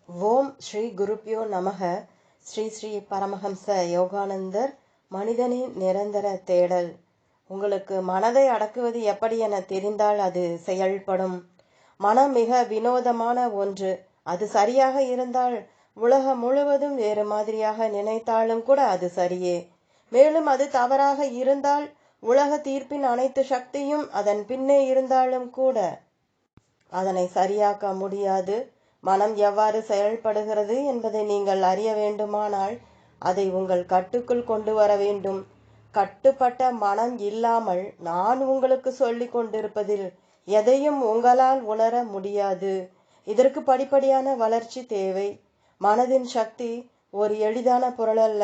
ஓம் ஸ்ரீ குருப்யோ நமக. ஸ்ரீ ஸ்ரீ பரமஹம்ச யோகானந்தர். மனிதனின் நிரந்தர தேடல். உங்களுக்கு மனதை அடக்குவது எப்படி என தெரிந்தால் அது செயல்படும். மனம் மிக வினோதமான ஒன்று. அது சரியாக இருந்தால் உலகம் முழுவதும் வேறு மாதிரியாக நினைத்தாலும் கூட அது சரியே. மேலும் அது தவறாக இருந்தால் உலக தீர்ப்பின் அனைத்து சக்தியும் அதன் பின்னே இருந்தாலும் கூட அதனை சரியாக்க முடியாது. மனம் எவ்வாறு செயல்படுகிறது என்பதை நீங்கள் அறிய வேண்டுமானால் அதை உங்கள் கட்டுக்குள் கொண்டு வர வேண்டும். கட்டுப்பட்ட மனம் இல்லாமல் நான் உங்களுக்கு சொல்லிக் கொண்டிருப்பதில் எதையும் உங்களால் உணர முடியாது. இதற்கு படிப்படியான வளர்ச்சி தேவை. மனதின் சக்தி ஒரு எளிதான பொருள் அல்ல.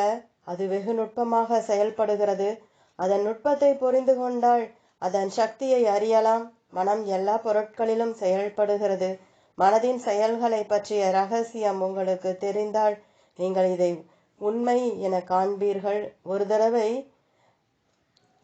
அது வெகு நுட்பமாக செயல்படுகிறது. அதன் நுட்பத்தை புரிந்து கொண்டால் அதன் சக்தியை அறியலாம். மனம் எல்லா பொருட்களிலும் செயல்படுகிறது. மனதின் செயல்களை பற்றிய ரகசியம் உங்களுக்கு தெரிந்தால் நீங்கள் இதை உண்மை என காண்பீர்கள். ஒரு தடவை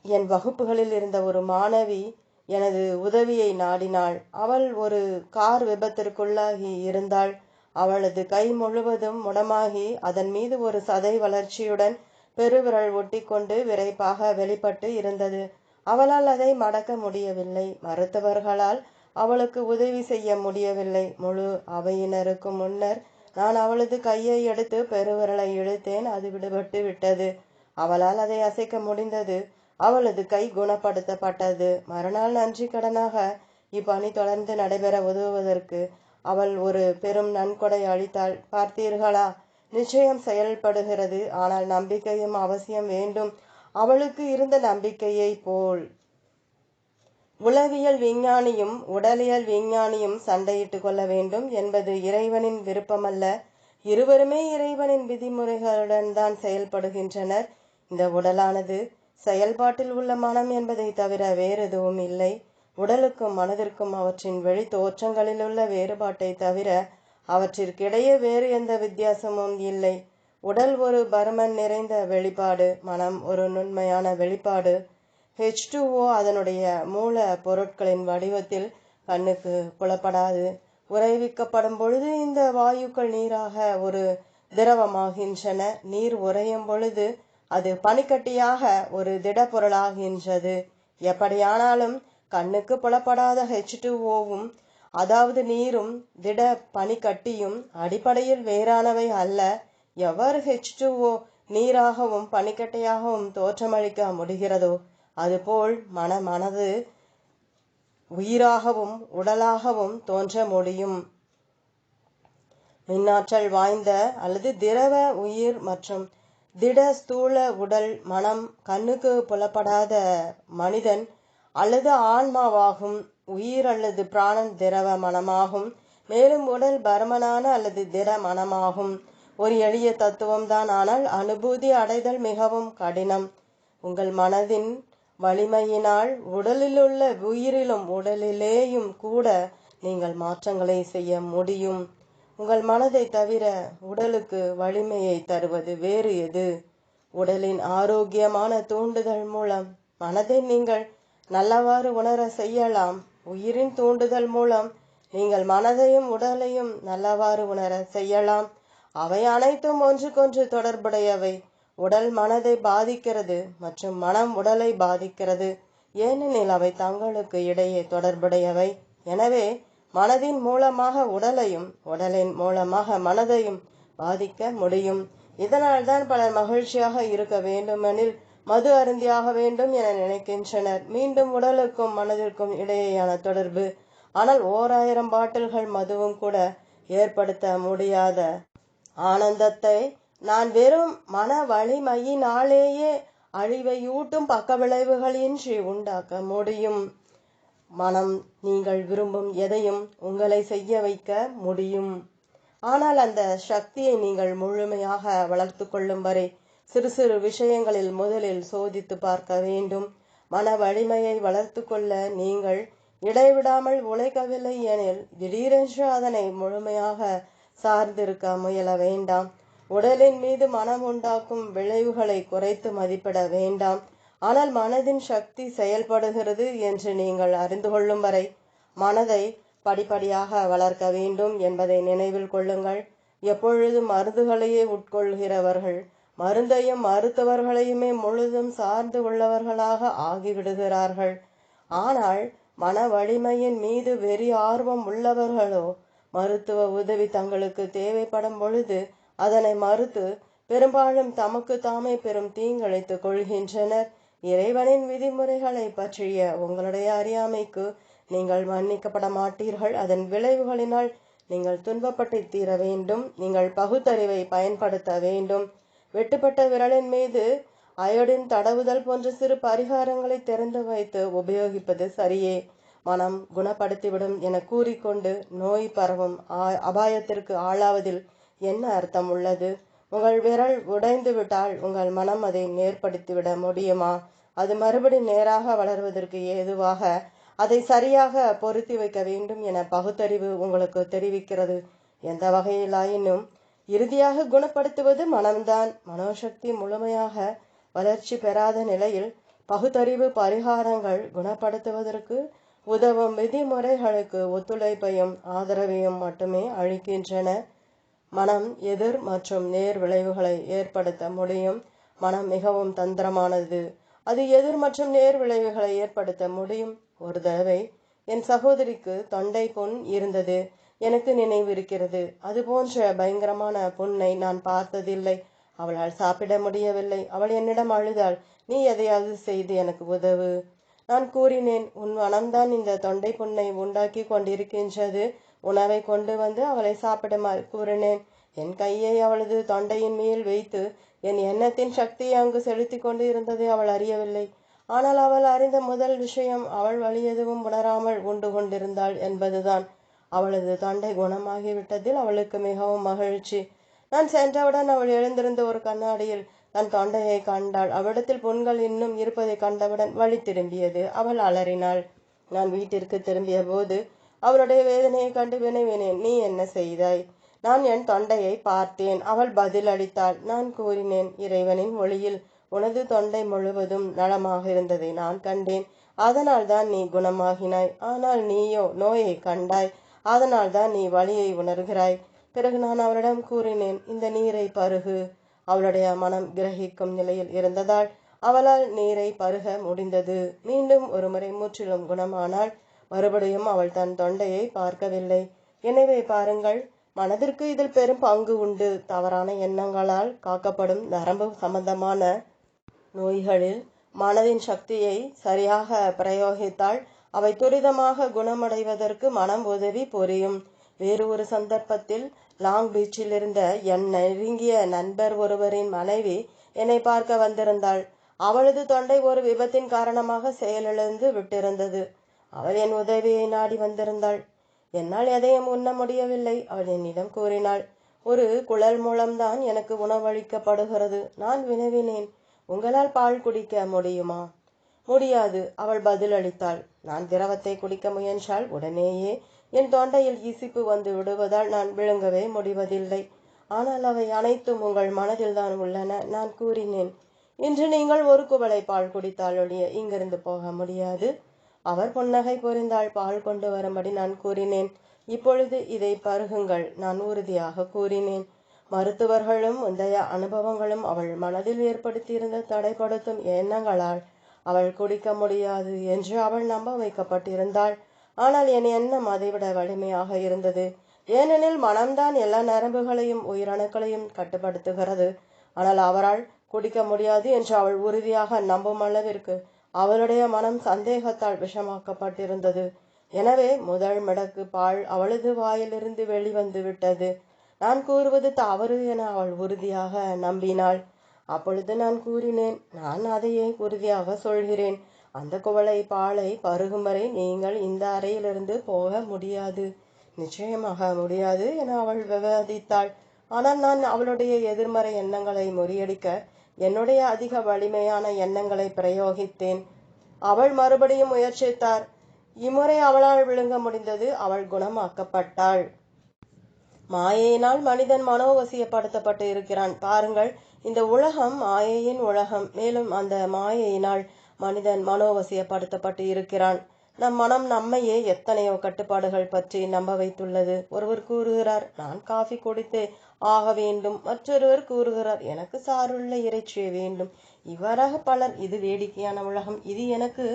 என் வகுப்புகளில் இருந்த ஒரு மாணவி எனது உதவியை நாடினாள். அவள் ஒரு கார் விபத்திற்குள்ளாகி இருந்தாள். அவளது கை முழுவதும் முடமாகி அதன் மீது ஒரு சதை வளர்ச்சியுடன் பெருவிரல் ஒட்டி கொண்டு விரைப்பாக வெளிப்பட்டு இருந்தது. அவளால் அதை மடக்க முடியவில்லை. மருத்துவர்களால் அவளுக்கு உதவி செய்ய முடியவில்லை. முழு அவையினருக்கு முன்னர் நான் அவளது கையை எடுத்து பெருவிரலை இழுத்தேன். அது விடுபட்டு விட்டது. அவளால் அதை அசைக்க முடிந்தது. அவளது கை குணப்படுத்தப்பட்டது. மறுநாள் நன்றி கடனாக இப்பணி தொடர்ந்து நடைபெற உதவுவதற்கு அவள் ஒரு பெரும் நன்கொடை அளித்தாள். பார்த்தீர்களா? நிச்சயம் செயல்படுகிறது. ஆனால் நம்பிக்கையும் அவசியம் வேண்டும். அவளுக்கு இருந்த நம்பிக்கையை போல் உளவியல் விஞ்ஞானியும் உடலியல் விஞ்ஞானியும் சண்டையிட்டு கொள்ள வேண்டும் என்பது இறைவனின் விருப்பமல்ல. இருவருமே இறைவனின் விதிமுறைகளுடன் தான் செயல்படுகின்றனர். இந்த உடலானது செயல்பாட்டில் உள்ள மனம் என்பதை தவிர வேறு எதுவும் இல்லை. உடலுக்கும் மனதிற்கும் அவற்றின் வெளி தோற்றங்களிலுள்ள வேறுபாட்டை தவிர அவற்றிற்கிடையே வேறு எந்த வித்தியாசமும் இல்லை. உடல் ஒரு பருமன் நிறைந்த வெளிப்பாடு. மனம் ஒரு நுண்மையான வெளிப்பாடு. H2O அதனுடைய மூல பொருட்களின் வடிவத்தில் கண்ணுக்கு புலப்படாது. உறைவிக்கப்படும் பொழுது இந்த வாயுக்கள் நீராக ஒரு திரவமாகின்றன. நீர் உறையும் பொழுது அது பனிக்கட்டியாக ஒரு திடப்பொருளாகின்றது. எப்படியானாலும் கண்ணுக்கு புலப்படாத H2Oவும் அதாவது நீரும் திட பனிக்கட்டியும் அடிப்படையில் வேறானவை அல்ல. எவ்வாறு H2O நீராகவும் பனிக்கட்டையாகவும் தோற்றமளிக்க முடிகிறதோ அதுபோல் மனது உயிராகவும் உடலாகவும் தோன்ற முடியும். மின்னாற்றல் வாய்ந்த அல்லது திரவ உயிர் மற்றும் திட ஸ்தூல உடல் மனம் கண்ணுக்கு புலப்படாத மனிதன் அல்லது ஆன்மாவாகும். உயிர் அல்லது பிராணன் திரவ மனமாகும். மேலும் உடல் பருமனான அல்லது திட மனமாகும். ஒரு எளிய தத்துவம் தான். ஆனால் அனுபூதி அடைதல் மிகவும் கடினம். உங்கள் மனதின் வலிமையினால் உடலிலுள்ள உயிரிலும் உடலிலேயும் கூட நீங்கள் மாற்றங்களை செய்ய முடியும். உங்கள் மனதை தவிர உடலுக்கு வலிமையை தருவது வேறு எது? உடலின் ஆரோக்கியமான தூண்டுதல் மூலம் மனதை நீங்கள் நல்லவாறு உணர செய்யலாம். உயிரின் தூண்டுதல் மூலம் நீங்கள் மனதையும் உடலையும் நல்லவாறு உணர செய்யலாம். அவை அனைத்தும் ஒன்றுக்கொன்று தொடர்புடையவை. உடல் மனதை பாதிக்கிறது மற்றும் மனம் உடலை பாதிக்கிறது. ஏனெனில் அவை தங்களுக்கு இடையே தொடர்புடையவை. எனவே மனதின் மூலமாக உடலையும் உடலின் மூலமாக மனதையும் பாதிக்க முடியும். இதனால் தான் பலர் மகிழ்ச்சியாக இருக்க வேண்டுமெனில் மது அருந்தியாக வேண்டும் என நினைக்கின்றனர். மீண்டும் உடலுக்கும் மனதிற்கும் இடையேயான தொடர்பு. ஆனால் 1000 பாட்டில்கள் மதுவும் கூட ஏற்படுத்த முடியாத ஆனந்தத்தை நான் வெறும் மன வலிமையினாலேயே அழிவையூட்டும் பக்க விளைவுகளின்றி உண்டாக்க முடியும். மனம் நீங்கள் விரும்பும் எதையும் உங்களை செய்ய வைக்க முடியும். ஆனால் அந்த சக்தியை நீங்கள் முழுமையாக வளர்த்து கொள்ளும் வரை சிறு சிறு விஷயங்களில் முதலில் சோதித்து பார்க்க வேண்டும். மன வலிமையை வளர்த்து கொள்ள நீங்கள் இடைவிடாமல் உழைக்கவில்லை எனில் திடீரென்று அதனை முழுமையாக சார்ந்திருக்க முயல வேண்டாம். உடலின் மீது மனம் உண்டாக்கும் விளைவுகளை குறைத்து மதிப்பிட வேண்டாம். ஆனால் மனதின் சக்தி செயல்படுகிறது என்று நீங்கள் அறிந்து கொள்ளும் வரை மனதை படிப்படியாக வளர்க்க வேண்டும் என்பதை நினைவில் கொள்ளுங்கள். எப்பொழுதும் மருந்துகளையே உட்கொள்கிறவர்கள் மருந்தையும் மருத்துவர்களையுமே முழுதும் சார்ந்து உள்ளவர்களாக ஆகிவிடுகிறார்கள். ஆனால் மன வலிமையின் மீது வெறி ஆர்வம் உள்ளவர்களோ மருத்துவ உதவி தங்களுக்கு தேவைப்படும் பொழுது அதனை மறுத்து பெரும்பாலும் தமக்கு தாமே பெரும் தீங்கிழைத்துக் கொள்கின்றனர். இறைவனின் விதிமுறைகளை பற்றிய உங்களுடைய அறியாமைக்கு நீங்கள் மன்னிக்கப்பட மாட்டீர்கள். அதன் விளைவுகளினால் நீங்கள் துன்பப்பட்டு தீர வேண்டும். நீங்கள் பகுத்தறிவை பயன்படுத்த வேண்டும். வெட்டுப்பட்ட விரலின் மீது அயோடின் தடவுதல் போன்ற சிறு பரிகாரங்களை திறந்து வைத்து உபயோகிப்பது சரியே. மனம் குணப்படுத்திவிடும் என கூறிக்கொண்டு நோய் பரவும் அபாயத்திற்கு ஆளாவதில் என்ன அர்த்தம் உள்ளது? உங்கள் விரல் உடைந்து விட்டால் உங்கள் மனம் அதை நேர்படுத்திவிட முடியுமா? அது மறுபடி நேராக வளர்வதற்கு ஏதுவாக அதை சரியாக பொருத்தி வைக்க வேண்டும் என பகுத்தறிவு உங்களுக்கு தெரிவிக்கிறது. எந்த வகையிலாயினும் இறுதியாக குணப்படுத்துவது மனம்தான். மனோசக்தி முழுமையாக வளர்ச்சி பெறாத நிலையில் பகுத்தறிவு பரிகாரங்கள் குணப்படுத்துவதற்கு உதவும் விதிமுறைகளுக்கு ஒத்துழைப்பையும் ஆதரவையும் மட்டுமே அளிக்கின்றன. மனம் எதிர் மற்றும் நேர் விளைவுகளை ஏற்படுத்த முடியும். மனம் மிகவும் தந்திரமானது. அது எதிர் மற்றும் நேர் விளைவுகளை ஏற்படுத்த முடியும். ஒரு தடவை என் சகோதரிக்கு தொண்டை புண் இருந்தது. எனக்கு நினைவிருக்கிறது. அது போன்ற பயங்கரமான புண்ணை நான் பார்த்ததில்லை. அவளால் சாப்பிட முடியவில்லை. அவள் என்னிடம் அழுதாள். நீ எதையாவது செய்து எனக்கு உதவு. நான் கூறினேன், உன் மனம்தான் இந்த தொண்டை புண்ணை உண்டாக்கி கொண்டிருக்கின்றது. உணவை கொண்டு வந்து அவளை சாப்பிடுமாறு கூறினேன். என் கையை அவளது தொண்டையின் மேல் வைத்து என் எண்ணத்தின் சக்தியை அங்கு செலுத்தி கொண்டு இருந்ததை அவள் அறியவில்லை. ஆனால் அவள் அறிந்த முதல் விஷயம் அவள் வலி எதுவும் உணராமல் உண்டு கொண்டிருந்தாள் என்பதுதான். அவளது தொண்டை குணமாகிவிட்டதில் அவளுக்கு மிகவும் மகிழ்ச்சி. நான் சென்றவுடன் அவள் எழுந்திருந்த ஒரு கண்ணாடியில் தன் தொண்டையை கண்டாள். அவளிடத்தில் புண்கள் இன்னும் இருப்பதை கண்டவுடன் வழி திரும்பியது. அவள் அலறினாள். நான் வீட்டிற்கு திரும்பிய போது அவளுடைய வேதனையை கண்டு வினவினேன், நீ என்ன செய்தாய்? நான் என் தொண்டையை பார்த்தேன். அவள் பதில் அளித்தாள். நான் கூறினேன், இறைவனின் ஒளியில் உனது தொண்டை முழுவதும் நலமாக இருந்ததை நான் கண்டேன். அதனால் தான் நீ குணமாகினாய். ஆனால் நீயோ நோயை கண்டாய். அதனால் தான் நீ வலியை உணர்கிறாய். பிறகு நான் அவளிடம் கூறினேன், இந்த நீரை பருகு. அவளுடைய மனம் கிரகிக்கும் நிலையில் இருந்ததால் அவளால் நீரை பருக முடிந்தது. மீண்டும் ஒருமுறை முற்றிலும் குணமானாள். மறுபடியும் அவள் தன் தொண்டையை பார்க்கவில்லை. எனவே பாருங்கள், மனதிற்கு இதில் பெரும் பங்கு உண்டு. தவறான எண்ணங்களால் காக்கப்படும் நரம்பு சம்பந்தமான நோய்களில் மனதின் சக்தியை சரியாக பிரயோகித்தால் அவை துரிதமாக குணமடைவதற்கு மனம் உதவி புரியும். வேறு ஒரு சந்தர்ப்பத்தில் லாங் பீச்சில் இருந்த என் நெருங்கிய நண்பர் ஒருவரின் மனைவி என்னை பார்க்க வந்திருந்தாள். அவளது தொண்டை ஒரு விபத்தின் காரணமாக செயலிழந்து விட்டிருந்தது. அவள் என் உதவியை நாடி வந்திருந்தாள். என்னால் எதையும் உண்ண முடியவில்லை. அவள் என்னிடம் கூறினாள், ஒரு குழல் மூலம்தான் எனக்கு உணவளிக்கப்படுகிறது. நான் வினவினேன், உங்களால் பால் குடிக்க முடியுமா? முடியாது. அவள் பதிலளித்தாள். நான் திரவத்தை குடிக்க முயன்றால் உடனேயே என் தொண்டையில் இசிப்பு வந்து விடுவதால் நான் விழுங்கவே முடிவதில்லை. ஆனால் அவை அனைத்தும் உங்கள் மனதில் தான் உள்ளன. நான் கூறினேன், இன்று நீங்கள் ஒரு குவளை பால் குடித்தால் ஒழிய இங்கிருந்து போக முடியாது. அவர் புன்னகை புரிந்தாள். பால் கொண்டு வரும்படி நான் கூறினேன். இப்பொழுது இதை பருகுங்கள், நான் உறுதியாக கூறினேன். மருத்துவர்களும் முந்தைய அனுபவங்களும் அவள் மனதில் ஏற்படுத்தியிருந்த தடைப்படுத்தும் எண்ணங்களால் அவள் குடிக்க முடியாது என்று அவள் நம்ப வைக்கப்பட்டிருந்தாள். ஆனால் என் எண்ணம் அதைவிட வலிமையாக இருந்தது. ஏனெனில் மனம்தான் எல்லா நரம்புகளையும் உயிரணுக்களையும் கட்டுப்படுத்துகிறது. ஆனால் அவரால் குடிக்க முடியாது என்று அவள் உறுதியாக நம்பும் அளவிற்கு அவளுடைய மனம் சந்தேகத்தால் விஷமாக்கப்பட்டிருந்தது. எனவே முதல் மடக்கு பால் அவளது வாயிலிருந்து வெளிவந்து விட்டது. நான் கூறுவது தவறு என அவள் உறுதியாக நம்பினாள். அப்பொழுது நான் கூறினேன், நான் அதையே உறுதியாக சொல்கிறேன். அந்த குவளை பாலை பருகும் வரை நீங்கள் இந்த அறையிலிருந்து போக முடியாது. நிச்சயமாக முடியாது என அவள் விவாதித்தாள். ஆனால் நான் அவளுடைய எதிர்மறை எண்ணங்களை முறியடிக்க என்னுடைய அதிக வலிமையான எண்ணங்களை பிரயோகித்தேன். அவள் மறுபடியும் முயற்சித்தார். இம்முறை அவளால் விழுங்க முடிந்தது. அவள் குணமாக்கப்பட்டாள். மாயையினால் மனிதன் மனோவசியப்படுத்தப்பட்டு இருக்கிறான். பாருங்கள், இந்த உலகம் மாயையின் உலகம். மேலும் அந்த மாயையினால் மனிதன் மனோவசியப்படுத்தப்பட்டு இருக்கிறான். நம் மனம் நம்மையே எத்தனையோ கட்டுப்பாடுகள் பற்றி நம்ப வைத்துள்ளது. ஒருவர் கூறுகிறார், நான் காஃபி குடித்தே ஆக வேண்டும். மற்றொருவர் கூறுகிறார், எனக்கு சாறுள்ள இறைச்சியே வேண்டும். இவ்வாறாக பலர். இது வேடிக்கையான உலகம். இது எனக்கு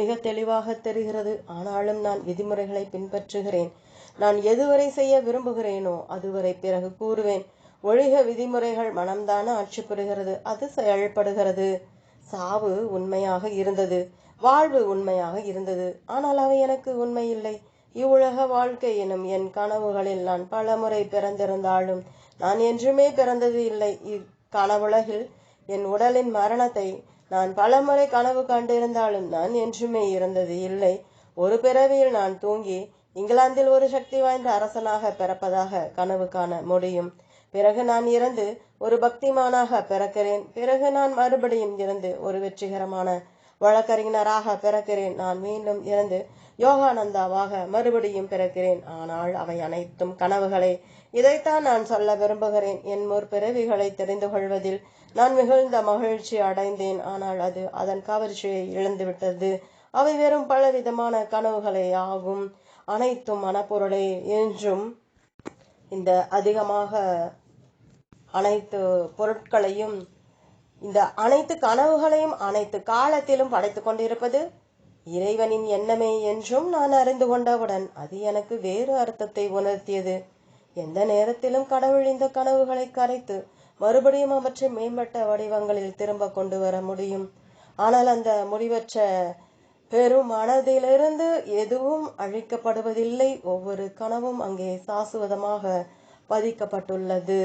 மிக தெளிவாக தெரிகிறது. ஆனாலும் நான் விதிமுறைகளை பின்பற்றுகிறேன். நான் எதுவரை செய்ய விரும்புகிறேனோ அதுவரை பிறகு கூறுவேன். ஒழிக விதிமுறைகள் மனம்தான ஆட்சி புரிகிறது, அது செயல்படுகிறது. சாவு உண்மையாக இருந்தது, வாழ்வு உண்மையாக இருந்தது. ஆனால் அவை எனக்கு உண்மை இல்லை. இவ்வுலக வாழ்க்கை எனும் என் கனவுகளில் நான் பலமுறை பிறந்திருந்தாலும் நான் என்றுமே பிறந்தது இல்லை. இக்கனவுலகில் என் உடலின் மரணத்தை நான் பலமுறை கனவு கண்டிருந்தாலும் நான் என்றுமே இருந்தது இல்லை. ஒரு பிறவியில் நான் தூங்கி இங்கிலாந்தில் ஒரு சக்தி வாய்ந்த அரசனாக பிறப்பதாக கனவு காண முடியும். பிறகு நான் இறந்து ஒரு பக்திமானாக பிறக்கிறேன். பிறகு நான் மறுபடியும் இறந்து ஒரு வெற்றிகரமான வழக்கறிஞராக பிறக்கிறேன். நான் மீண்டும் இறந்து யோகானந்தாவாக மறுபடியும் பிறக்கிறேன். ஆனால் அவை அனைத்தும் கனவுகளே. இதைத்தான் நான் சொல்ல விரும்புகிறேன். என் முற்பிறவிகளை தெரிந்து கொள்வதில் நான் மிகுந்த மகிழ்ச்சி அடைந்தேன். ஆனால் அது அதன் கவர்ச்சியை இழந்துவிட்டது. அவை வெறும் பலவிதமான கனவுகளே ஆகும். அனைத்தும் மனப்பொருளே என்றும் இந்த அதிகமாக அனைத்து பொருட்களையும் இந்த அனைத்து கனவுகளையும் அனைத்து காலத்திலும் படைத்து கொண்டிருப்பது இறைவனின் எண்ணமே என்றும் நான் அறிந்து கொண்டவுடன் அது எனக்கு வேறு அர்த்தத்தை உணர்த்தியது. எந்த நேரத்திலும் கடவுள் இந்த கனவுகளை கரைத்து மறுபடியும் அவற்றை மேம்பட்ட வடிவங்களில் திரும்ப கொண்டு வர முடியும். ஆனால் அந்த முடிவற்ற பெரும் மனதிலிருந்து எதுவும் அழிக்கப்படுவதில்லை. ஒவ்வொரு கனவும் அங்கே சாசுவதமாக பதிக்கப்பட்டுள்ளது.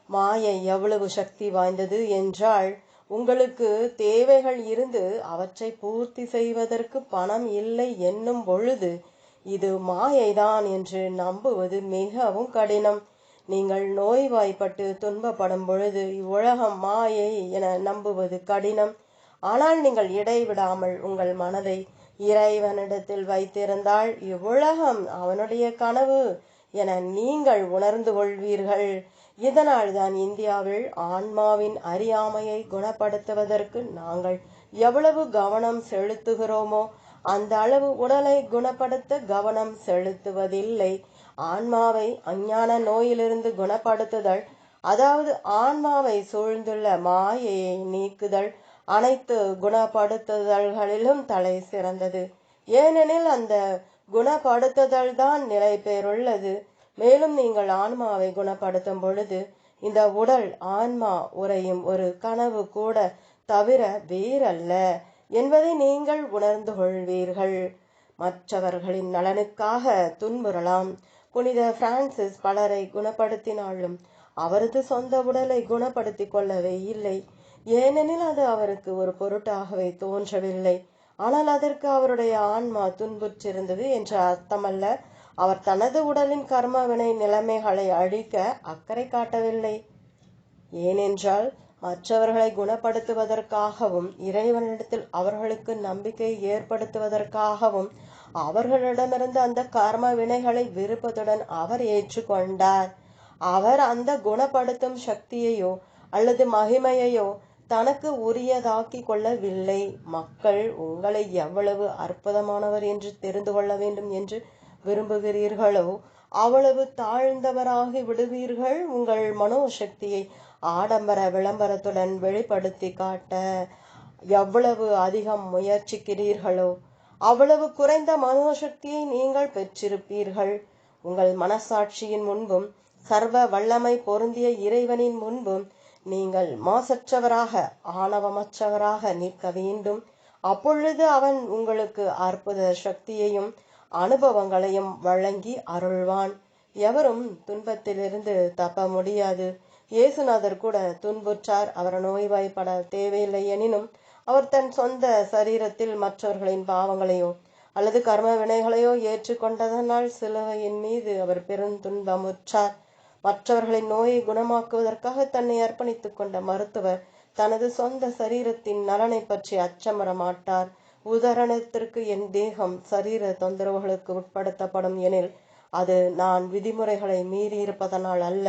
மாயை எவ்வளவு சக்தி வாய்ந்தது என்றால், உங்களுக்கு தேவைகள் இருந்து அவற்றை பூர்த்தி செய்வதற்கு பணம் இல்லை என்னும் பொழுது இது மாயைதான் என்று நம்புவது மிகவும் கடினம். நீங்கள் நோய்வாய்ப்பட்டு துன்பப்படும் பொழுது இவ்வுலகம் மாயை என நம்புவது கடினம். ஆனால் நீங்கள் இடைவிடாமல் உங்கள் மனதை இறைவனிடத்தில் வைத்திருந்தால் இவ்வுலகம் அவனுடைய கனவு என நீங்கள் உணர்ந்து கொள்வீர்கள். இதனால் தான் இந்தியாவில் ஆன்மாவின் அறியாமையை குணப்படுத்துவதற்கு நாங்கள் எவ்வளவு கவனம் செலுத்துகிறோமோ அந்த அளவு உடலை குணப்படுத்த கவனம் செலுத்துவதில்லை. ஆன்மாவை அஞ்ஞான நோயிலிருந்து குணப்படுத்துதல், அதாவது ஆன்மாவை சூழ்ந்துள்ள மாயையை நீக்குதல், அனைத்து குணப்படுத்துதல்களிலும் தலை சிறந்தது. ஏனெனில் அந்த குணப்படுத்துதல் தான் நிலை பெறுள்ளது. மேலும் நீங்கள் ஆன்மாவை குணப்படுத்தும் பொழுது இந்த உடல் ஆன்மா உறையும் ஒரு கனவு கூட தவிர வேறல்ல என்பதை நீங்கள் உணர்ந்து கொள்வீர்கள். மற்றவர்களின் நலனுக்காக துன்புறலாம். புனித பிரான்சிஸ் பலரை குணப்படுத்தினாலும் அவரது சொந்த உடலை குணப்படுத்தி கொள்ளவே இல்லை. ஏனெனில் அது அவருக்கு ஒரு பொருட்டாகவே தோன்றவில்லை. ஆனால் அதற்கு அவருடைய ஆன்மா துன்புற்றிருந்தது என்ற அர்த்தமல்ல. அவர் தனது உடலின் கர்மவினை நிலைமைகளை அழிக்க அக்கறை காட்டவில்லை. ஏனென்றால் மற்றவர்களை குணப்படுத்துவதற்காகவும் இறைவனிடத்தில் அவர்களுக்கு நம்பிக்கை ஏற்படுத்துவதற்காகவும் அவர்களிடமிருந்து அந்த கர்ம வினைகளை விருப்பத்துடன் அவர் ஏற்றுக்கொண்டார். அவர் அந்த குணப்படுத்தும் சக்தியையோ அல்லது மகிமையையோ தனக்கு உரியதாக்கி கொள்ளவில்லை. மக்கள் உங்களை எவ்வளவு அற்புதமானவர் என்று தெரிந்து கொள்ள வேண்டும் என்று விரும்புகிறீர்களோ அவ்வளவு தாழ்ந்தவராகி விடுவீர்கள். உங்கள் மனோசக்தியை ஆடம்பர விளம்பரத்துடன் வெளிப்படுத்தி காட்ட எவ்வளவு அதிகம் முயற்சிக்கிறீர்களோ அவ்வளவு குறைந்த மனோசக்தியை நீங்கள் பெற்றிருப்பீர்கள். உங்கள் மனசாட்சியின் முன்பும் சர்வ வல்லமை பொருந்திய இறைவனின் முன்பும் நீங்கள் மாசற்றவராக ஆணவமற்றவராக நிற்க வேண்டும். அப்பொழுது அவன் உங்களுக்கு அற்புத சக்தியையும் அனுபவங்களையும் வழங்கி அருள்வான். எவரும் துன்பத்திலிருந்து தப்ப முடியாது. இயேசுநாதர் கூட துன்புற்றார். அவர் நோய்வாய்ப்பட தேவையில்லை எனினும் அவர் தன் சொந்த சரீரத்தில் மற்றவர்களின் பாவங்களையோ அல்லது கர்ம வினைகளையோ ஏற்றுக்கொண்டதனால் சிலுவையின் மீது அவர் பெருந்துன்பமுற்றார். மற்றவர்களின் நோயை குணமாக்குவதற்காக தன்னை அர்ப்பணித்துக் கொண்ட மருத்துவர் தனது சொந்த சரீரத்தின் நலனை பற்றி அச்சமுற மாட்டார். உதாரணத்திற்கு, என் தேகம் சரீர தொந்தரவுகளுக்கு உட்படுத்தப்படும் எனில் அது நான் விதிமுறைகளை மீறியிருப்பதனால் அல்ல,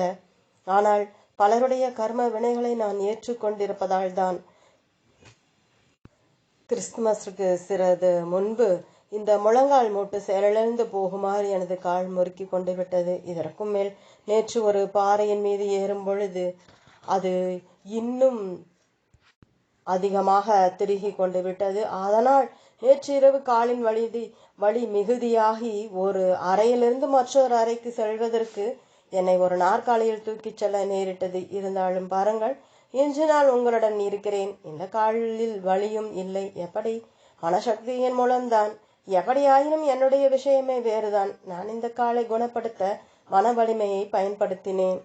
ஆனால் பலருடைய கர்ம வினைகளை நான் ஏற்றுக்கொண்டிருப்பதால் தான். கிறிஸ்துமஸுக்கு சிறிது முன்பு இந்த முழங்கால் மூட்டு செயலிழந்து போகுமாறு எனது கால் முறுக்கி கொண்டு விட்டது. இதற்கும் மேல் நேற்று ஒரு பாறையின் மீது ஏறும் பொழுது அது இன்னும் அதிகமாக திருகி கொண்டு விட்டது. அதனால் நேற்று இரவு காலின் வலி மிகுதியாகி ஒரு அறையிலிருந்து மற்றொரு அறைக்கு செல்வதற்கு என்னை ஒரு நாற்காலியில் தூக்கிச் செல்ல நேரிட்டது. இருந்தாலும் பாருங்கள், இன்று நான் உங்களுடன் இருக்கிறேன். இந்த காலில் வலியும் இல்லை. எப்படி? மனசக்தியின் மூலம்தான். எப்படியாயினும் என்னுடைய விஷயமே வேறுதான். நான் இந்த காலை குணப்படுத்த மன வலிமையை பயன்படுத்தினேன்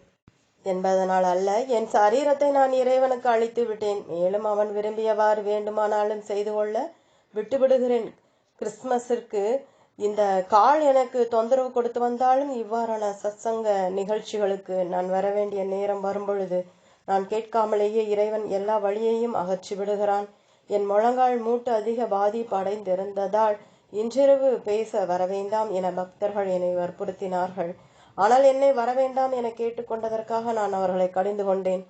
என்பதனால் அல்ல. என் சரீரத்தை நான் இறைவனுக்கு அளித்து விட்டேன். மேலும் அவன் விரும்பியவாறு வேண்டுமானாலும் செய்து கொள்ள விட்டுவிடுகிறேன். கிறிஸ்துமஸிற்கு இந்த கால் எனக்கு தொந்தரவு கொடுத்து வந்தாலும் இவ்வாறான சத்சங்க நிகழ்ச்சிகளுக்கு நான் வர வேண்டிய நேரம் வரும்பொழுது நான் கேட்காமலேயே இறைவன் எல்லா வழியையும் அகற்றி விடுகிறான். என் முழங்கால் மூட்டு அதிக பாதிப்பு அடைந்திருந்ததால் இன்றிரவு பேச வரவேண்டாம் என பக்தர்கள் என்னை வற்புறுத்தினார்கள். ஆனால் என்னை வரவேண்டாம் என கேட்டுக்கொண்டதற்காக நான் அவர்களை கடிந்து கொண்டேன்.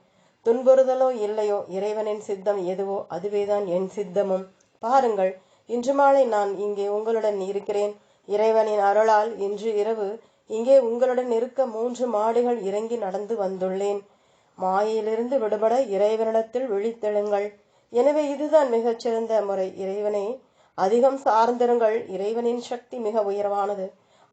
துன்புறுதலோ இல்லையோ, இறைவனின் சித்தம் எதுவோ அதுவேதான் என் சித்தமும். பாருங்கள், இன்று மாலை நான் இங்கே உங்களுடன் இருக்கிறேன். இறைவனின் அருளால் இன்று இரவு இங்கே உங்களுடன் இருக்க 3 மாடிகள் இறங்கி நடந்து வந்துள்ளேன். மாயையிலிருந்து விடுபட இறைவனிடத்தில் விழித்தெழுங்கள். எனவே இதுதான் மிகச்சிறந்த முறை. இறைவனை அதிகம் சார்ந்திருங்கள். இறைவனின் சக்தி மிக உயர்வானது.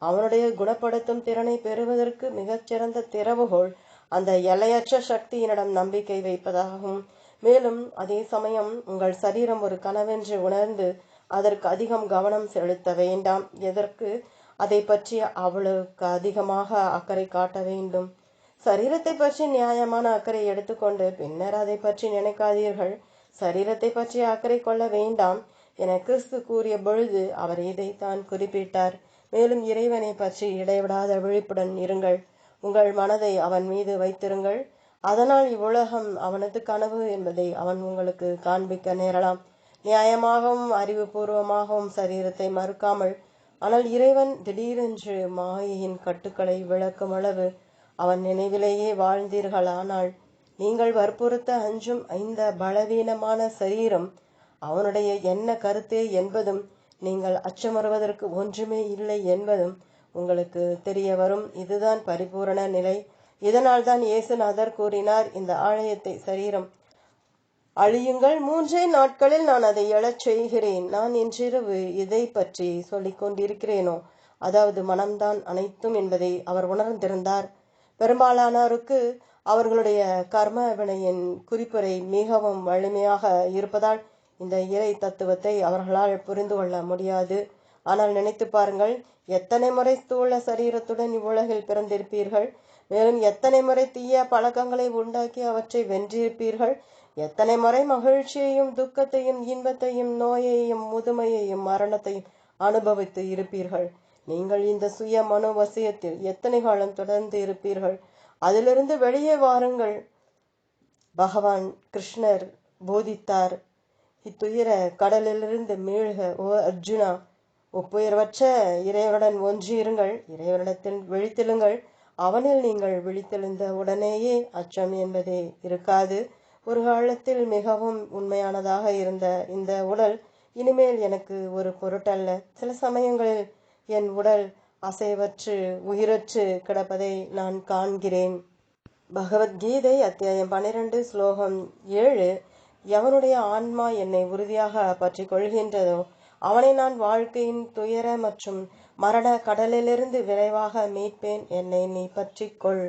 அவனுடைய குணப்படுத்தும் திறனை பெறுவதற்கு மிகச்சிறந்த திறவுகோள் அந்த எல்லையற்ற சக்தியினிடம் நம்பிக்கை வைப்பதாகும். மேலும் அதே சமயம் உங்கள் சரீரம் ஒரு கனவென்று உணர்ந்து அதற்கு அதிகம் கவனம் செலுத்த வேண்டாம். எதற்கு? அதை பற்றி அவளுக்கு அதிகமாக அக்கறை காட்ட வேண்டும். சரீரத்தை பற்றி நியாயமான அக்கறை எடுத்துக்கொண்டு பின்னர் அதை பற்றி நினைக்காதீர்கள். சரீரத்தை பற்றி அக்கறை கொள்ள வேண்டாம் என கிறிஸ்து கூறிய பொழுது அவர் இதைத்தான் குறிப்பிட்டார். மேலும் இறைவனை பற்றி இடைவிடாத விழிப்புடன் இருங்கள். உங்கள் மனதை அவன் மீது வைத்திருங்கள். அதனால் இவ்வுலகம் அவனது கனவு என்பதை அவன் உங்களுக்கு காண்பிக்க நேரலாம். நியாயமாகவும் அறிவுபூர்வமாகவும் சரீரத்தை மறுக்காமல், ஆனால் இறைவன் திடீரென்று மாயையின் கட்டுக்களை விளக்கும் அளவு அவன் நினைவிலேயே வாழ்ந்தீர்களானால் நீங்கள் வற்புறுத்த அஞ்சும் இந்த பலவீனமான சரீரம் அவனுடைய என்ன கருத்தே என்பதும் நீங்கள் அச்சமுறுவதற்கு ஒன்றுமே இல்லை என்பதும் உங்களுக்கு தெரிய வரும். இதுதான் பரிபூரண நிலை. இதனால் தான் இயேசுநாதர் கூறினார், இந்த ஆலயத்தை சரீரம் அழியுங்கள், 3 நாட்களில் நான் அதை எழச் செய்கிறேன். நான் இன்றிரவு இதை பற்றி சொல்லிக் கொண்டிருக்கிறேனோ, அதாவது மனம்தான் அனைத்தும் என்பதை அவர் உணர்ந்திருந்தார். பெரும்பாலானோருக்கு அவர்களுடைய கர்ம வினையின் குறிப்புரை மிகவும் வலிமையாக இருப்பதால் இந்த இறை தத்துவத்தை அவர்களால் புரிந்து கொள்ள முடியாது. ஆனால் நினைத்து பாருங்கள், எத்தனை முறை ஸ்தூல சரீரத்துடன் இவ்வுலகில் பிறந்திருப்பீர்கள். மேலும் எத்தனை முறை தீய பழக்கங்களை உண்டாக்கி அவற்றை வென்றிருப்பீர்கள். எத்தனை முறை மகிழ்ச்சியையும் துக்கத்தையும் இன்பத்தையும் நோயையும் முதுமையையும் மரணத்தையும் அனுபவித்து இருப்பீர்கள். நீங்கள் இந்த சுய மனோவசியத்தில் எத்தனை காலம் தொடர்ந்து இருப்பீர்கள்? அதிலிருந்து வெளியே வாருங்கள். பகவான் கிருஷ்ணர் போதித்தார், இத்துயர கடலிலிருந்து மீள்க ஓ அர்ஜுனா. ஒப்புயர்வற்ற இறைவனுடன் ஒன்றியிருங்கள். இறைவனிடத்தில் விழித்தெழுங்கள். அவனில் நீங்கள் விழித்தெழுந்த உடனேயே அச்சம் என்பதே இருக்காது. ஒரு காலத்தில் மிகவும் உண்மையானதாக இருந்த இந்த உடல் இனிமேல் எனக்கு ஒரு பொருட்டல்ல. சில சமயங்களில் என் உடல் அசைவற்று உயிரற்று கிடப்பதை நான் காண்கிறேன். பகவத்கீதை அத்தியாயம் 12 ஸ்லோகம் 7. எவனுடைய ஆன்மா என்னை உறுதியாக பற்றி கொள்கின்றதோ அவனை நான் வாழ்க்கையின் துயர மற்றும் மரண கடலிலிருந்து விரைவாக மீட்பேன். என்னை நீ பற்றி கொள்.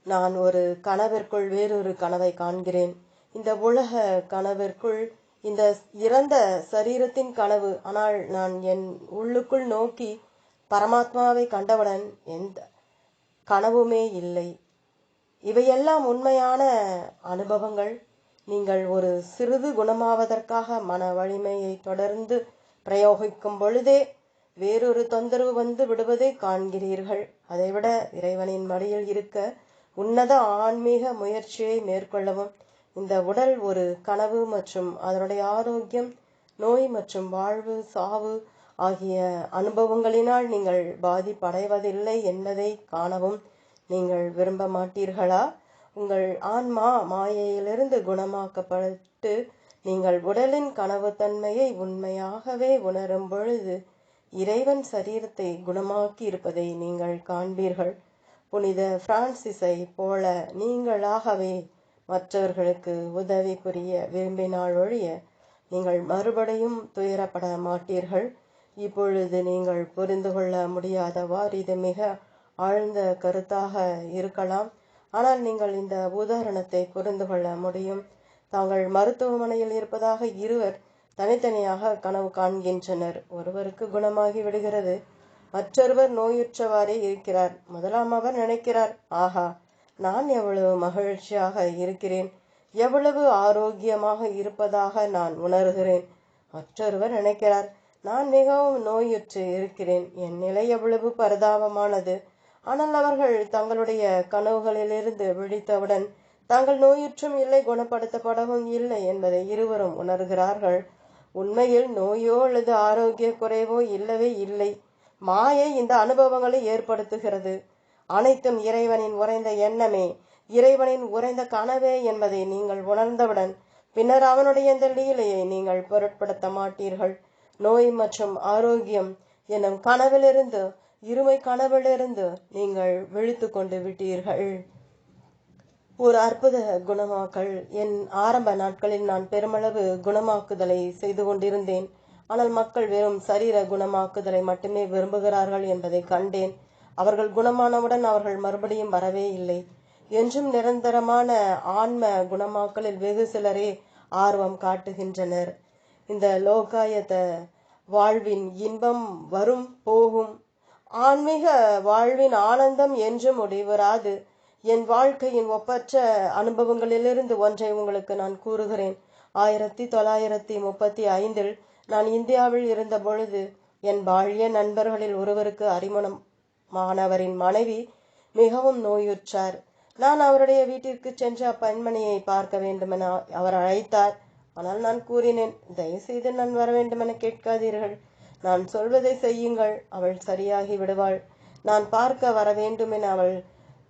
நான் ஒரு கனவிற்குள் வேறொரு கனவை காண்கிறேன். இந்த உலக கனவிற்குள் இந்த இறந்த சரீரத்தின் கனவு. ஆனால் நான் என் உள்ளுக்குள் நோக்கி பரமாத்மாவை கண்டவுடன் எந்த கனவுமே இல்லை. இவையெல்லாம் உண்மையான அனுபவங்கள். நீங்கள் ஒரு சிறிது குணமாவதற்காக மன வலிமையை தொடர்ந்து பிரயோகிக்கும் பொழுதே வேறொரு தொந்தரவு வந்து விடுவதை காண்கிறீர்கள். அதைவிட இறைவனின் மடியில் இருக்க உன்னத ஆன்மீக முயற்சியை மேற்கொள்ளவும். இந்த உடல் ஒரு கனவு மற்றும் அதனுடைய ஆரோக்கியம், நோய் மற்றும் வாழ்வு, சாவு ஆகிய அனுபவங்களினால் நீங்கள் பாதிப்படைவதில்லை என்பதை காணவும் நீங்கள் விரும்ப மாட்டீர்களா? உங்கள் ஆன்மா மாயையிலிருந்து குணமாக்கப்பட்டு நீங்கள் உடலின் கனவு தன்மையை உண்மையாகவே உணரும் பொழுது இறைவன் சரீரத்தை குணமாக்கி இருப்பதை நீங்கள் காண்பீர்கள். புனித பிரான்சிஸை போல நீங்களாகவே மற்றவர்களுக்கு உதவி புரிய விரும்பினால் ஒழிய நீங்கள் மறுபடியும் துயரப்பட மாட்டீர்கள். இப்பொழுது நீங்கள் புரிந்து கொள்ள முடியாதவாறு இது மிக ஆழ்ந்த கருத்தாக இருக்கலாம். ஆனால் நீங்கள் இந்த உதாரணத்தை புரிந்து கொள்ள முடியும். தாங்கள் மருத்துவமனையில் இருப்பதாக இருவர் தனித்தனியாக கனவு காண்கின்றனர். ஒருவருக்கு குணமாகி விடுகிறது, மற்றொருவர் நோயுற்றவாறே இருக்கிறார். முதலாம் அவர் நினைக்கிறார், ஆஹா, நான் எவ்வளவு மகிழ்ச்சியாக இருக்கிறேன், எவ்வளவு ஆரோக்கியமாக இருப்பதாக நான் உணர்கிறேன். மற்றொருவர் நினைக்கிறார், நான் மிகவும் நோயுற்று இருக்கிறேன், என் நிலை எவ்வளவு பரிதாபமானது. ஆனால் அவர்கள் தங்களுடைய கனவுகளிலிருந்து விழித்தவுடன் தாங்கள் நோயுற்றும் இல்லை, குணப்படுத்தப்படவும் இல்லை என்பதை இருவரும் உணர்கிறார்கள். உண்மையில் நோயோ அல்லது ஆரோக்கிய குறைவோ இல்லவே இல்லை. மாயை இந்த அனுபவங்களை ஏற்படுத்துகிறது. அனைத்தும் இறைவனின் உறைந்த எண்ணமே, இறைவனின் உறைந்த கனவே என்பதை நீங்கள் உணர்ந்தவுடன் பின்னர் அவனுடைய இந்த லீலையை நீங்கள் பொருட்படுத்த மாட்டீர்கள். நோய் மற்றும் ஆரோக்கியம் என்னும் கனவிலிருந்து, இருமை கனவிலிருந்து நீங்கள் விழித்து கொண்டு விட்டீர்கள். ஒரு அற்புத குணமாக்கல். என் ஆரம்ப நாட்களில் நான் பெருமளவு குணமாக்குதலை செய்து கொண்டிருந்தேன். ஆனால் மக்கள் வெறும் சரீர குணமாக்குதலை மட்டுமே விரும்புகிறார்கள் என்பதை கண்டேன். அவர்கள் குணமானவுடன் அவர்கள் மறுபடியும் வரவே இல்லை. என்றும் நிரந்தரமான ஆன்ம குணமாக்கலில் வெகு சிலரே ஆர்வம் காட்டுகின்றனர். இந்த லோகாயத்த வாழ்வின் இன்பம் வரும் போகும். ஆன்மீக வாழ்வின் ஆனந்தம் என்றும் முடிவராது. என் வாழ்க்கையின் ஒப்பற்ற அனுபவங்களிலிருந்து ஒன்றை உங்களுக்கு நான் கூறுகிறேன். 1935 நான் இந்தியாவில் இருந்த பொழுது என் பால்ய நண்பர்களில் ஒருவருக்கு அறிமுகமானவரின் மனைவி மிகவும் நோயுற்றார். நான் அவருடைய வீட்டிற்கு சென்று அப்பெண்மணியை பார்க்க வேண்டுமென அவர் அழைத்தார். ஆனால் நான் கூறினேன், தயவுசெய்து நான் வர வேண்டுமென கேட்காதீர்கள், நான் சொல்வதை செய்யுங்கள், அவள் சரியாகி விடுவாள். நான் பார்க்க வர வேண்டுமென அவள்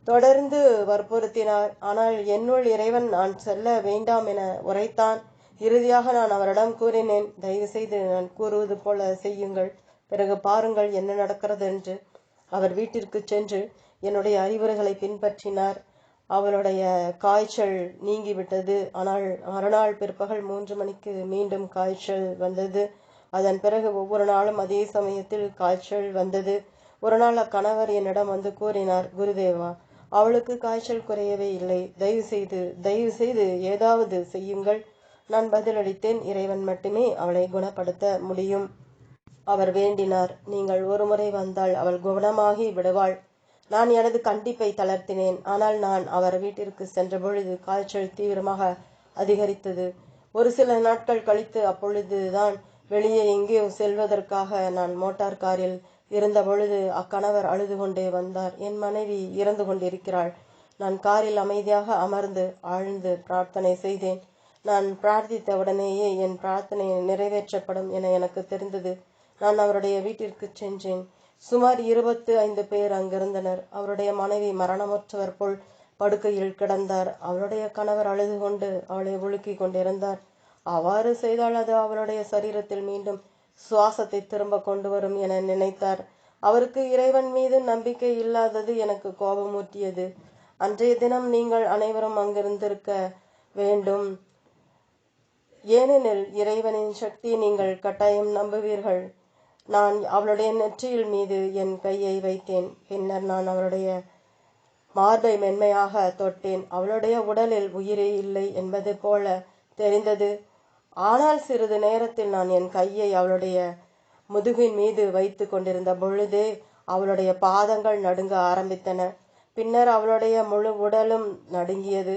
தொடர்ந்து வற்புறுத்தினார். ஆனால் என்னுள் இறைவன் நான் செல்ல வேண்டாம் என உரைத்தான். இறுதியாக நான் அவரிடம் கூறினேன், தயவு செய்து நான் கூறுவது போல செய்யுங்கள், பிறகு பாருங்கள் என்ன நடக்கிறது என்று. அவர் வீட்டிற்கு சென்று என்னுடைய அறிவுரைகளை பின்பற்றினார். அவளுடைய காய்ச்சல் நீங்கிவிட்டது. ஆனால் மறுநாள் பிற்பகல் 3 மணிக்கு மீண்டும் காய்ச்சல் வந்தது. அதன் பிறகு ஒவ்வொரு நாளும் அதே சமயத்தில் காய்ச்சல் வந்தது. ஒரு நாள் அக்கணவர் என்னிடம் வந்து கூறினார், குருதேவா, அவளுக்கு காய்ச்சல் குறையவே இல்லை, தயவு செய்து ஏதாவது செய்யுங்கள். நான் பதிலளித்தேன், இறைவன் மட்டுமே அவளை குணப்படுத்த முடியும். அவர் வேண்டினார், நீங்கள் ஒருமுறை வந்தால் அவள் குணமாகி விடுவாள். நான் எனது கண்டிப்பை தளர்த்தினேன். ஆனால் நான் அவர் வீட்டிற்கு சென்ற பொழுது காய்ச்சல் தீவிரமாக அதிகரித்தது. ஒரு சில நாட்கள் கழித்து அப்பொழுதுதான் வெளியே எங்கேயோ செல்வதற்காக நான் மோட்டார் காரில் இருந்த பொழுது அக்கணவர் அழுது கொண்டே வந்தார். என் மனைவி இறந்து கொண்டிருக்கிறாள். நான் காரில் அமைதியாக அமர்ந்து ஆழ்ந்து பிரார்த்தனை செய்தேன். நான் பிரார்த்தித்த உடனேயே என் பிரார்த்தனை நிறைவேற்றப்படும் என எனக்கு தெரிந்தது. நான் அவருடைய வீட்டிற்கு சென்றேன். சுமார் 25 பேர் அங்கிருந்தனர். அவருடைய மனைவி மரணமுற்றவர் போல் படுக்கையில் கிடந்தார். அவளுடைய கணவர் அழுது கொண்டு அவளை உலுக்கி கொண்டிருந்தார். அவ்வாறு செய்தால் அது அவளுடைய சரீரத்தில் மீண்டும் சுவாசத்தை திரும்ப கொண்டு வரும் என நினைத்தார். அவருக்கு இறைவன் மீது நம்பிக்கை இல்லாதது எனக்கு கோபமூட்டியது. அன்றைய தினம் நீங்கள் அனைவரும் அங்கிருந்திருக்க வேண்டும். ஏனெனில் இறைவனின் சக்தி நீங்கள் கட்டாயம் நம்புவீர்கள். நான் அவளுடைய நெற்றியில் மீது என் கையை வைத்தேன். பின்னர் நான் அவளுடைய மார்பை மென்மையாக தொட்டேன். அவளுடைய உடலில் உயிரே இல்லை என்பது போல தெரிந்தது. ஆனால் சிறிது நேரத்தில் நான் என் கையை அவளுடைய முதுகின் மீது வைத்து கொண்டிருந்த பொழுதே அவளுடைய பாதங்கள் நடுங்க ஆரம்பித்தன. பின்னர் அவளுடைய முழு உடலும் நடுங்கியது.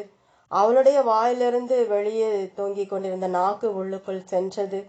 அவளுடைய வாயிலிருந்து வெளியே தொங்கிக் கொண்டிருந்த நாக்கு உள்ளுக்குள் சென்றது.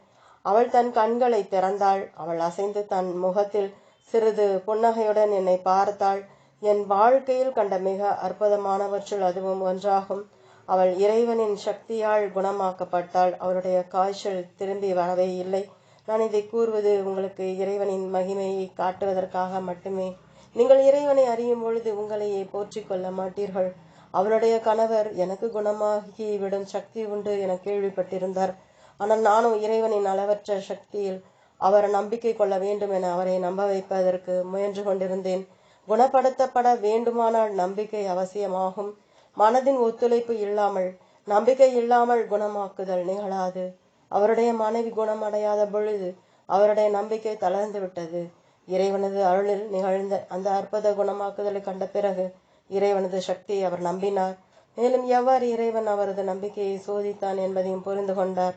அவள் தன் கண்களை திறந்தாள். அவள் அசைந்து தன் முகத்தில் சிறிது புன்னகையுடன் என்னை பார்த்தாள். என் வாழ்க்கையில் கண்ட மிக அற்புதமானவற்றுள் அதுவும் ஒன்றாகும். அவள் இறைவனின் சக்தியால் குணமாக்கப்பட்டாள். அவளுடைய காய்ச்சல் திரும்பி வரவே இல்லை. நான் இதை கூறுவது உங்களுக்கு இறைவனின் மகிமையை காட்டுவதற்காக மட்டுமே. நீங்கள் இறைவனை அறியும் பொழுது உங்களையே போற்றிக் கொள்ள மாட்டீர்கள். அவளுடைய கணவர் எனக்கு குணமாகி விடும் சக்தி உண்டு என கேள்விப்பட்டிருந்தார். ஆனால் நானும் இறைவனின் அளவற்ற சக்தியில் அவர் நம்பிக்கை கொள்ள வேண்டும் என அவரை நம்ப வைப்பதற்கு முயன்று கொண்டிருந்தேன். குணப்படுத்தப்பட வேண்டுமானால் நம்பிக்கை அவசியமாகும். மனதின் ஒத்துழைப்பு இல்லாமல், நம்பிக்கை இல்லாமல் குணமாக்குதல் நிகழாது. அவருடைய மனைவி குணமடையாத பொழுது அவருடைய நம்பிக்கை தளர்ந்து விட்டது. இறைவனது அருளில் நிகழ்ந்த அந்த அற்புத குணமாக்குதலை கண்ட பிறகு இறைவனது சக்தியை அவர் நம்பினார். மேலும் எவ்வாறு இறைவன் அவரது நம்பிக்கையை சோதித்தான் என்பதையும் புரிந்து கொண்டார்.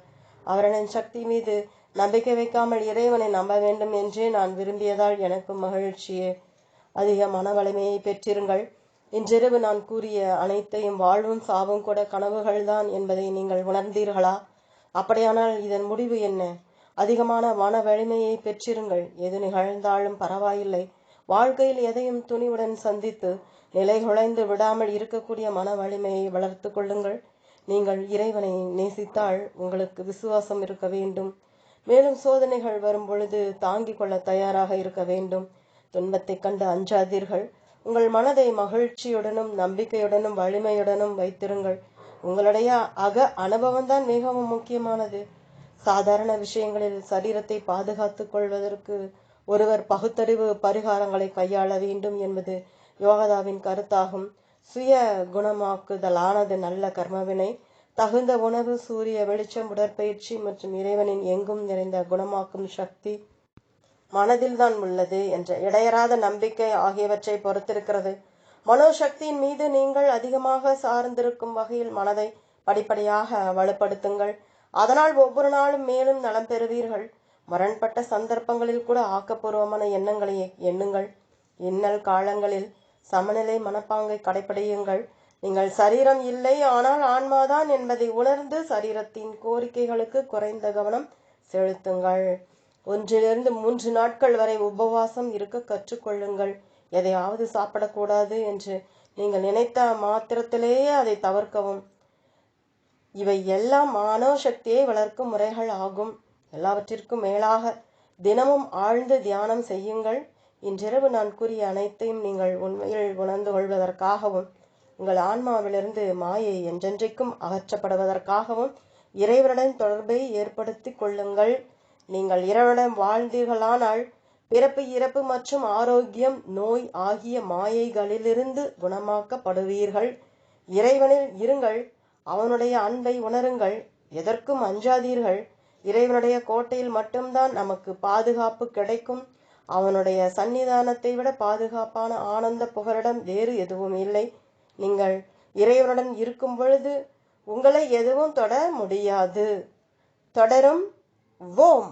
அவரின் சக்தி மீது நம்பிக்கை வைக்காமல் இறைவனை நம்ப வேண்டும் என்றே நான் விரும்பியதால் எனக்கும் மகிழ்ச்சியே. அதிக மன வலிமையை பெற்றிருங்கள். இன்றிரவு நான் கூறிய அனைத்தையும் வாழ்வும் சாவும் கூட கனவுகள்தான் என்பதை நீங்கள் உணர்ந்தீர்களா? அப்படியானால் இதன் முடிவு என்ன? அதிகமான மன வலிமையை பெற்றிருங்கள். எது நிகழ்ந்தாலும் பரவாயில்லை. வாழ்க்கையில் எதையும் துணிவுடன் சந்தித்து நிலை குலைந்து விடாமல் இருக்கக்கூடிய மன வலிமையை வளர்த்து கொள்ளுங்கள். நீங்கள் இறைவனை நேசித்தால் உங்களுக்கு விசுவாசம் இருக்க வேண்டும். மேலும் சோதனைகள் வரும் பொழுது தாங்கிக் கொள்ள தயாராக இருக்க வேண்டும். துன்பத்தை கண்டு அஞ்சாதீர்கள். உங்கள் மனதை மகிழ்ச்சியுடனும் நம்பிக்கையுடனும் வலிமையுடனும் வைத்திருங்கள். உங்களுடைய அனுபவம்தான் மிகவும் முக்கியமானது. சாதாரண விஷயங்களில் சரீரத்தை பாதுகாத்துக் கொள்வதற்கு ஒருவர் பகுத்தறிவு பரிகாரங்களை கையாள வேண்டும் என்பது யோகதாவின் கருத்தாகும். சுய குணமாக்குதலானது நல்ல கர்மவினை, தகுந்த உணவு, சூரிய வெளிச்சம், உடற்பயிற்சி மற்றும் இறைவனின் எங்கும் நிறைந்த குணமாக்கும் சக்தி மனதில்தான் உள்ளது என்ற இடையறாத நம்பிக்கை ஆகியவற்றை பொறுத்திருக்கிறது. மனோசக்தியின் மீது நீங்கள் அதிகமாக சார்ந்திருக்கும் வகையில் மனதை படிப்படியாக வலுப்படுத்துங்கள். அதனால் ஒவ்வொரு நாளும் மேலும் நலம் பெறுவீர்கள். முரண்பட்ட சந்தர்ப்பங்களில் கூட ஆக்கப்பூர்வமான எண்ணங்களை எண்ணுங்கள். இன்னல் காலங்களில் சமநிலை மனப்பாங்கை கடைபிடியுங்கள். நீங்கள் சரீரம் இல்லை, ஆனால் ஆன்மாதான் என்பதை உணர்ந்து சரீரத்தின் கோரிக்கைகளுக்கு குறைந்த கவனம் செலுத்துங்கள். 1 to 3 நாட்கள் வரை உபவாசம் இருக்க கற்றுக்கொள்ளுங்கள். எதையாவது சாப்பிடக்கூடாது என்று நீங்கள் நினைத்த மாத்திரத்திலேயே அதை தவிர்க்கவும். இவை எல்லாம் மனோசக்தியை வளர்க்கும் முறைகள் ஆகும். எல்லாவற்றிற்கும் மேலாக தினமும் ஆழ்ந்து தியானம் செய்யுங்கள். இன்றிரவு நான் கூறிய அனைத்தையும் நீங்கள் உண்மையில் உணர்ந்து கொள்வதற்காகவும் உங்கள் ஆன்மாவிலிருந்து மாயை என்றென்றைக்கும் அகற்றப்படுவதற்காகவும் இறைவனுடன் தொடர்பை ஏற்படுத்தி கொள்ளுங்கள். நீங்கள் இறைவனுடன் வாழ்ந்தீர்களானால் பிறப்பு, இறப்பு மற்றும் ஆரோக்கியம், நோய் ஆகிய மாயைகளிலிருந்து குணமாக்கப்படுவீர்கள். இறைவனில் இருங்கள். அவனுடைய அன்பை உணருங்கள். எதற்கும் அஞ்சாதீர்கள். இறைவனுடைய கோட்டையில் மட்டும்தான் நமக்கு பாதுகாப்பு கிடைக்கும். அவனுடைய சன்னிதானத்தை விட பாதுகாப்பான ஆனந்த புகலிடம் வேறு எதுவும் இல்லை. நீங்கள் இறைவனுடன் இருக்கும் பொழுது உங்களை எதுவும் தொட முடியாது. தொடரும். ஓம்.